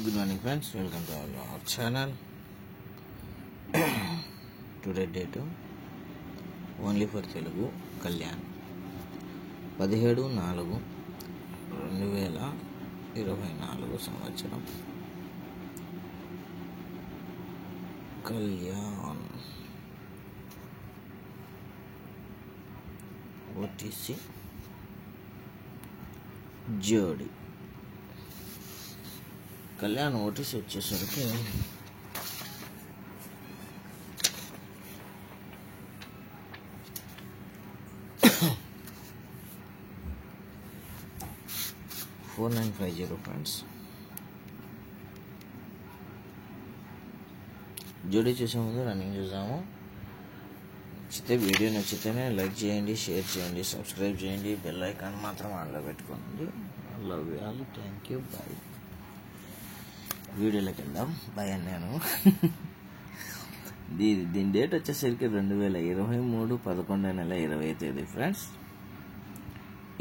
Good morning friends, welcome to our channel. Today date only for Telugu Kalyan 17/4/2024 సంవత్సరం Kalyan OTC జోడి Kalyan OTC వచ్చేసరికి $4950 friends. జోడీ చూసే ముందు రన్నింగ్ చూద్దాము. వీడియో నచ్చితేనే లైక్ చేయండి, షేర్ చేయండి, సబ్స్క్రైబ్ చేయండి, బెల్ ఐకాన్ మాత్రం ఆన్లో పెట్టుకోండి. Love you all, thank you, bye. వీడియోలోకి వెళ్దాం. బాయ్ అన్నాను. దీని డేట్ వచ్చేసరికి 2023 11/20 ఫ్రెండ్స్.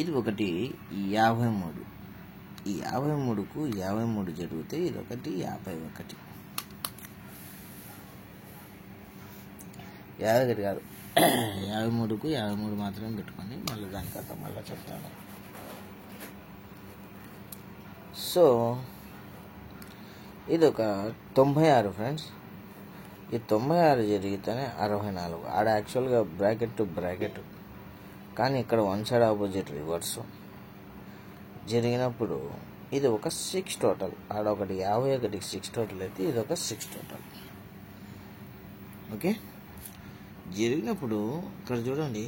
ఇది ఒకటి 53. ఈ 53కు 53 జరిగితే ఇది ఒకటి 51. 51 కాదు, 53కు 53 మాత్రమే పెట్టుకొని మళ్ళీ దాని కథ మళ్ళీ చెప్తాను. సో ఇది ఒక 96 ఫ్రెండ్స్. ఈ 96 జరిగితేనే 64. ఆడ యాక్చువల్గా బ్రాకెట్ టు బ్రాకెట్, కానీ ఇక్కడ వన్ సైడ్ ఆపోజిట్ రివర్స్ జరిగినప్పుడు ఇది ఒక 6 టోటల్. ఆడ ఒకటి 51కి 6 టోటల్ అయితే ఇది ఒక 6 టోటల్. ఓకే, జరిగినప్పుడు ఇక్కడ చూడండి,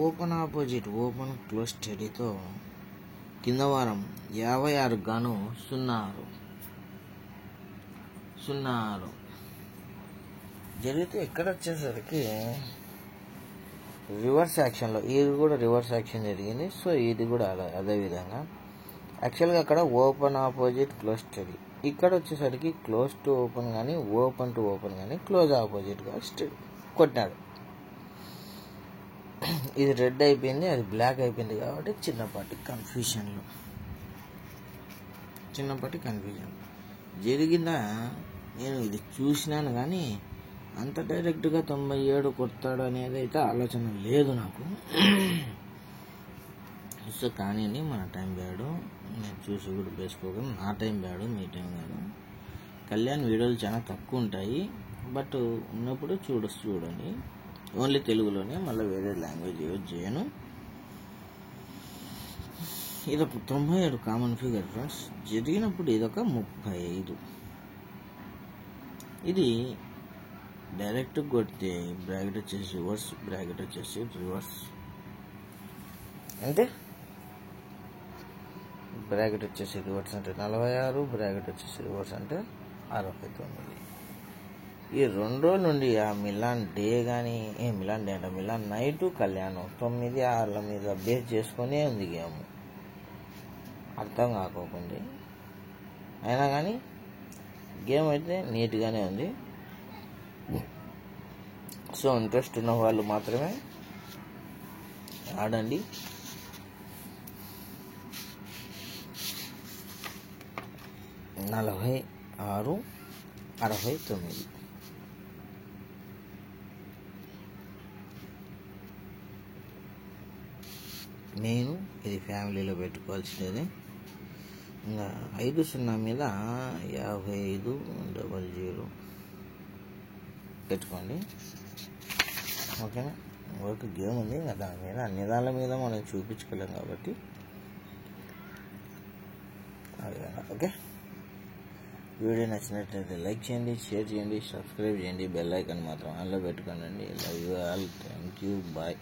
ఓపెన్ ఆపోజిట్ ఓపెన్ క్లోజ్ స్టడీతో కింద వారం 56 గాను 06 జరిగితే ఇక్కడ వచ్చేసరికి రివర్స్ యాక్షన్లో ఇది కూడా రివర్స్ యాక్షన్ జరిగింది. సో ఇది కూడా అదే విధంగా యాక్చువల్గా అక్కడ ఓపెన్ ఆపోజిట్ క్లోజ్ స్టడీ, ఇక్కడ వచ్చేసరికి క్లోజ్ టు ఓపెన్ కానీ ఓపెన్ టు ఓపెన్ కానీ క్లోజ్ ఆపోజిట్గా కొట్టినాడు. ఇది రెడ్ అయిపోయింది, అది బ్లాక్ అయిపోయింది కాబట్టి చిన్నపాటి కన్ఫ్యూజన్ జరిగిందా. నేను ఇది చూసినాను కానీ అంత డైరెక్ట్గా 97 కొడతాడు అనేది అయితే ఆలోచన లేదు నాకు. సో కానీ మన టైం బ్యాడు, నేను చూసి కూడా వేసుకోగలను. నా టైం బ్యాడు, మీ టైం కాదు. కళ్యాణ్ వీడియోలు చాలా తక్కువ ఉంటాయి, బట్ ఉన్నప్పుడు చూడండి. ఓన్లీ తెలుగులోనే, మళ్ళీ వేరే లాంగ్వేజ్ యూజ్ చేయను. ఇది ఒక 97 కామన్ ఫిగర్ ఫ్రెండ్స్. జరిగినప్పుడు ఇదొక 35. ఇది డైరెక్ట్ కొడితే బ్రాకెట్ వచ్చేసి రివర్స్, బ్రాకెట్ వచ్చేసి రివర్స్, అంటే బ్రాకెట్ వచ్చేసి రివర్స్ అంటే 46, బ్రాకెట్ వచ్చేసి రివర్స్ అంటే 69. ఈ 2 రోజుల నుండి ఆ మిలాన్ డే కానీ మిలాన్ డే అంటే మిలాన్ నైట్ కళ్యాణం 9-6 మీద బేస్ చేసుకునే ఉంది గేమ్. అర్థం కాకోకుండా అయినా కానీ గేమ్ అయితే నీట్గానే ఉంది. సో ఇంట్రెస్ట్ ఉన్న వాళ్ళు మాత్రమే ఆడండి. $46.69. నేను ఇది ఫ్యామిలీలో పెట్టుకోవాల్సినది. ఇంకా 50 మీద 5500 పెట్టుకోండి. ఓకేనా, ఒక గేమ్ ఉంది ఇంకా దాని మీద అన్ని దాళ్ళ మీద మనం చూపించుకోలేం కాబట్టి ఓకే. వీడియో నచ్చినట్లయితే లైక్ చేయండి, షేర్ చేయండి, సబ్స్క్రైబ్ చేయండి, బెల్ ఐకాన్ మాత్రం ఆన్లో పెట్టుకోండి. Love you all, thank you, bye.